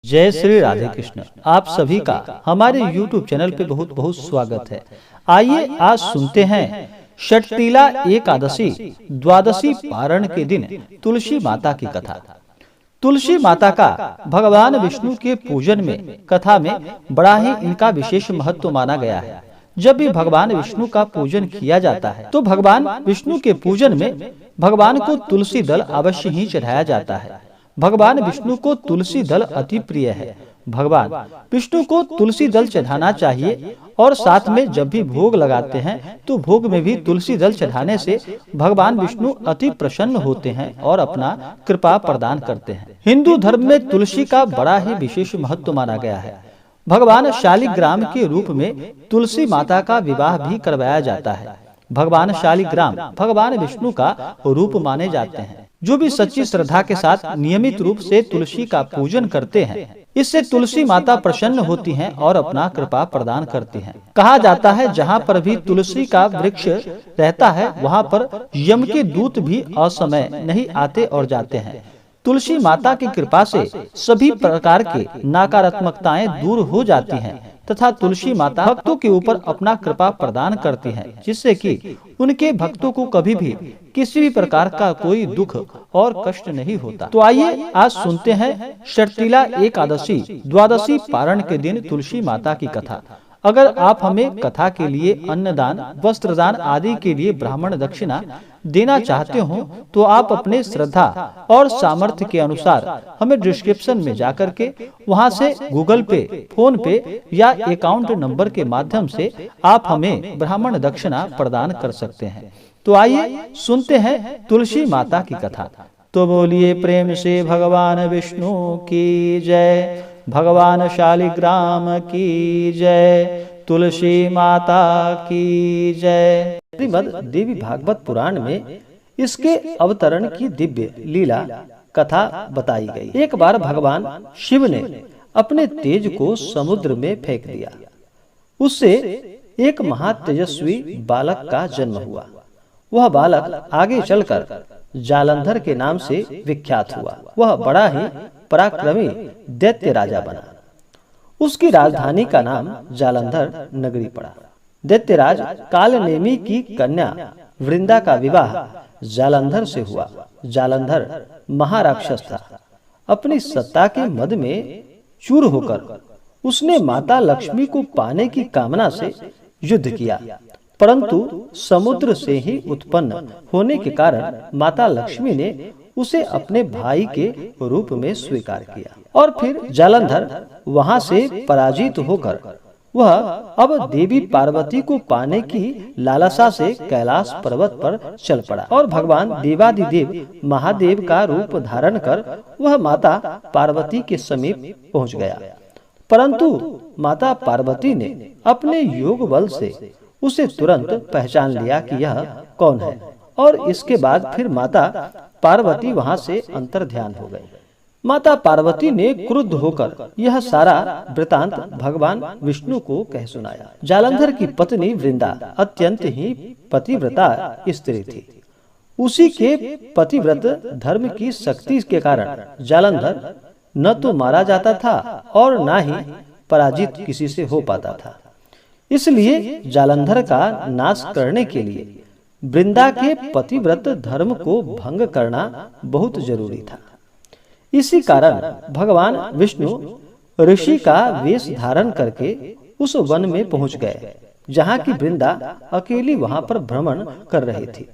जय श्री राधे कृष्ण। आप सभी का हमारे YouTube चैनल पे बहुत बहुत स्वागत है। आइए आज सुनते हैं षटतिला एकादशी द्वादशी पारण के दिन तुलसी माता की कथा। तुलसी माता का भगवान विष्णु के पूजन में कथा में बड़ा ही इनका विशेष महत्व माना गया है। जब भी भगवान विष्णु का पूजन किया जाता है तो भगवान विष्णु के पूजन में भगवान को तुलसी दल अवश्य ही चढ़ाया जाता है। भगवान विष्णु को तुलसी दल अति प्रिय है। भगवान विष्णु को तुलसी दल चढ़ाना चाहिए और साथ में जब भी भोग लगाते हैं तो भोग में भी तुलसी दल चढ़ाने से भगवान विष्णु अति प्रसन्न होते हैं और अपना कृपा प्रदान करते हैं। हिंदू धर्म में तुलसी का बड़ा ही विशेष महत्व माना गया है। भगवान शालिग्राम के रूप में तुलसी माता का विवाह भी करवाया जाता है। भगवान शालिग्राम भगवान विष्णु का रूप माने जाते हैं। जो भी सच्ची श्रद्धा के साथ नियमित रूप से तुलसी का पूजन करते हैं, इससे तुलसी माता प्रसन्न होती हैं और अपना कृपा प्रदान करती हैं। कहा जाता है जहाँ पर भी तुलसी का वृक्ष रहता है वहाँ पर यम के दूत भी असमय नहीं आते और जाते हैं। तुलसी माता की कृपा से सभी प्रकार के नकारात्मकताएं दूर हो जाती हैं तथा तुलसी माता भक्तों के ऊपर अपना कृपा प्रदान करती हैं, जिससे कि उनके भक्तों को कभी भी किसी भी प्रकार का कोई दुख और कष्ट नहीं होता। तो आइए आज सुनते हैं षटतिला एकादशी द्वादशी पारण के दिन तुलसी माता की कथा। अगर आप हमें कथा के लिए अन्नदान, वस्त्रदान आदि के लिए ब्राह्मण दक्षिणा देना चाहते हो तो आप अपने श्रद्धा और सामर्थ्य के अनुसार हमें डिस्क्रिप्शन में जाकर के वहां से गूगल पे, फोन पे या अकाउंट नंबर के माध्यम से आप हमें ब्राह्मण दक्षिणा प्रदान कर सकते हैं। तो आइए सुनते हैं तुलसी माता की कथा। तो बोलिए प्रेम से भगवान विष्णु की जय, भगवान शालिग्राम की जय, तुलसी माता की जय। श्रीमद् देवी भागवत पुराण में इसके अवतरण की दिव्य लीला कथा बताई गई। एक बार भगवान शिव ने अपने तेज को समुद्र में फेंक दिया। उससे एक महातेजस्वी बालक का जन्म हुआ। वह बालक आगे चलकर जालंधर के नाम से विख्यात हुआ। वह बड़ा ही पराक्रमी दैत्य राजा बना। उसकी राजधानी का नाम जालंधर नगरी पड़ा। दैत्यराज कालनेमी की कन्या वृंदा का विवाह जालंधर से हुआ। जालंधर महाराक्षस था। अपनी सत्ता के मद में चूर होकर उसने माता लक्ष्मी को पाने की कामना से युद्ध किया, परंतु समुद्र से ही उत्पन्न होने के कारण माता लक्ष्मी ने उसे अपने भाई के रूप में स्वीकार किया और फिर जालंधर वहां से पराजित होकर वह अब देवी पार्वती को पाने की लालसा से कैलाश पर्वत पर चल पड़ा और भगवान देवादिदेव महादेव का रूप धारण कर वह माता पार्वती के समीप पहुंच गया। परंतु माता पार्वती ने अपने योग बल से उसे तुरंत पहचान लिया कि यह कौन है और इसके बाद फिर माता पार्वती वहां से अंतर्ध्यान हो गई। माता पार्वती ने क्रुद्ध होकर यह सारा वृतांत भगवान विष्णु को कह सुनाया। जालंधर की पत्नी वृंदा अत्यंत ही पतिव्रता स्त्री थी। उसी के पतिव्रत धर्म की शक्ति के कारण जालंधर न तो मारा जाता था और न ही पराजित किसी से हो पाता था। इसलिए जालंधर का नाश करने के लिए वृंदा के पतिव्रत धर्म को भंग करना बहुत जरूरी था। इसी कारण भगवान विष्णु ऋषि का वेश धारण करके उस वन में पहुंच गए जहाँ की वृंदा अकेली वहां पर भ्रमण कर रही थी।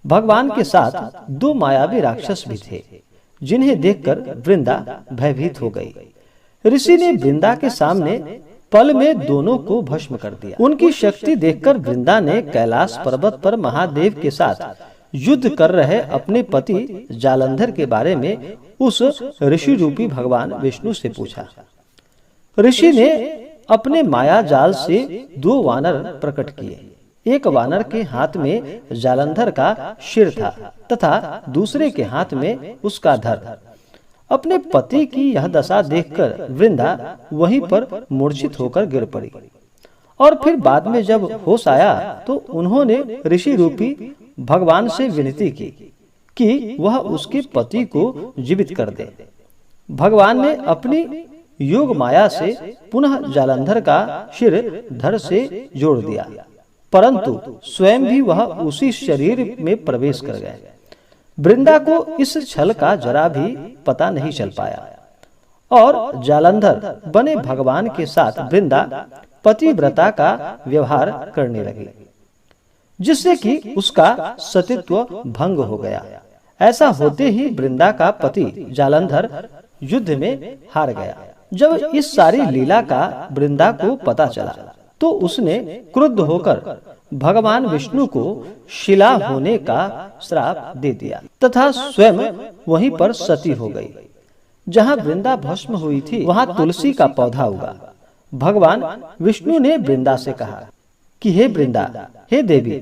भगवान के साथ दो मायावी राक्षस भी थे, जिन्हें देखकर वृंदा भयभीत हो गई। ऋषि ने वृंदा के सामने पल में दोनों को भस्म कर दिया। उनकी शक्ति देखकर वृंदा ने कैलाश पर्वत पर महादेव के साथ युद्ध कर रहे अपने पति जालंधर के बारे में उस ऋषि रूपी भगवान विष्णु से पूछा। ऋषि ने अपने माया जाल से दो वानर प्रकट किए। एक वानर के हाथ में जालंधर का सिर था तथा दूसरे के हाथ में उसका धड़। अपने पति की यह दशा देखकर वृंदा वहीं पर मूर्छित होकर गिर पड़ी और फिर बाद में जब होश आया तो उन्होंने ऋषि रूपी भगवान से विनती की कि वह उसके पति को जीवित कर दे। भगवान ने अपनी योग माया से पुनः जालंधर का सिर धड़ से जोड़ दिया, परंतु स्वयं भी वह उसी शरीर में प्रवेश कर गए। वृंदा को इस छल का जरा भी पता नहीं चल पाया और जालंधर बने भगवान के साथ वृंदा पतिव्रता का व्यवहार करने लगी, जिससे कि उसका सतीत्व भंग हो गया। ऐसा होते ही वृंदा का पति जालंधर युद्ध में हार गया। जब इस सारी लीला का वृंदा को पता चला तो उसने क्रुद्ध होकर भगवान विष्णु को शिला होने का श्राप दे दिया तथा स्वयं वहीं पर सती हो गई। जहाँ वृंदा भस्म हुई थी वहाँ तुलसी का पौधा उगा। भगवान विष्णु ने वृंदा से कहा कि हे वृंदा, हे देवी,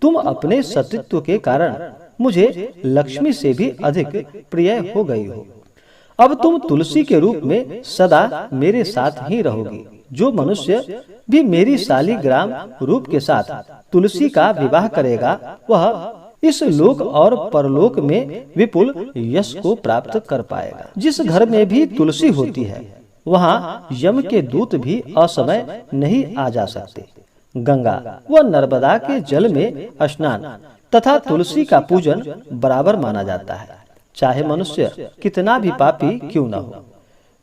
तुम अपने सतीत्व के कारण मुझे लक्ष्मी से भी अधिक प्रिय हो गई हो। अब तुम तुलसी के रूप में सदा मेरे साथ ही रहोगी। जो मनुष्य भी मेरी शालिग्राम रूप के साथ तुलसी का विवाह करेगा वह इस लोक और परलोक में विपुल यश को प्राप्त कर पाएगा। जिस घर में भी तुलसी होती है वहाँ यम के दूत भी असमय नहीं आ जा सकते। गंगा व नर्मदा के जल में स्नान तथा तुलसी का पूजन बराबर माना जाता है, चाहे मनुष्य कितना भी पापी क्यों न हो।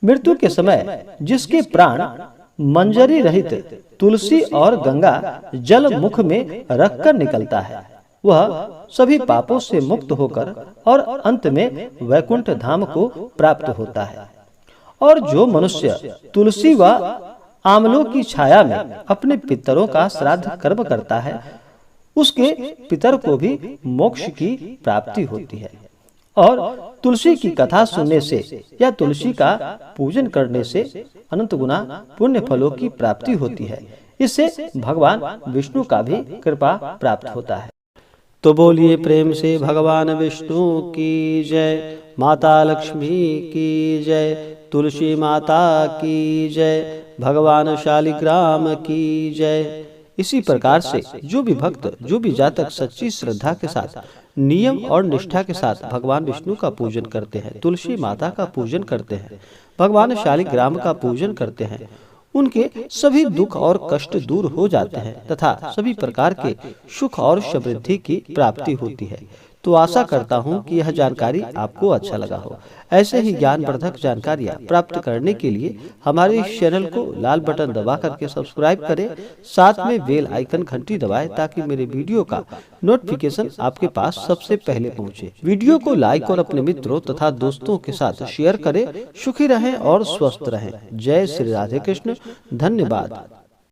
मृत्यु के समय जिसके प्राण मंजरी रहित तुलसी और गंगा जल मुख में रखकर निकलता है वह सभी पापों से मुक्त होकर और अंत में वैकुंठ धाम को प्राप्त होता है। और जो मनुष्य तुलसी व आमलों की छाया में अपने पितरों का श्राद्ध कर्म करता है उसके पितर को भी मोक्ष की प्राप्ति होती है। और तुलसी की कथा सुनने से या तुलसी का पूजन करने से अनंत गुना पुण्य फलों की प्राप्ति होती है। इससे भगवान विष्णु का भी कृपा प्राप्त होता है। तो बोलिए प्रेम से भगवान विष्णु की जय, माता लक्ष्मी की जय, तुलसी माता की जय, भगवान शालिग्राम की जय। इसी प्रकार से जो भी भक्त, जो भी जातक सच्ची श्रद्धा के साथ, नियम और निष्ठा के साथ भगवान विष्णु का पूजन करते हैं, तुलसी माता का पूजन करते हैं, भगवान शालिग्राम का पूजन करते हैं, उनके सभी दुख और कष्ट दूर हो जाते हैं तथा सभी प्रकार के सुख और समृद्धि की प्राप्ति होती है। तो आशा करता हूँ कि यह जानकारी आपको अच्छा लगा हो। ऐसे ही ज्ञानवर्धक जानकारियाँ प्राप्त करने के लिए हमारे इस चैनल को लाल बटन दबा करके सब्सक्राइब करें, साथ में बेल आइकन घंटी दबाएं ताकि मेरे वीडियो का नोटिफिकेशन आपके पास सबसे पहले पहुँचे। वीडियो को लाइक और अपने मित्रों तथा दोस्तों के साथ शेयर करें। सुखी रहें और स्वस्थ रहें। जय श्री राधे कृष्ण। धन्यवाद।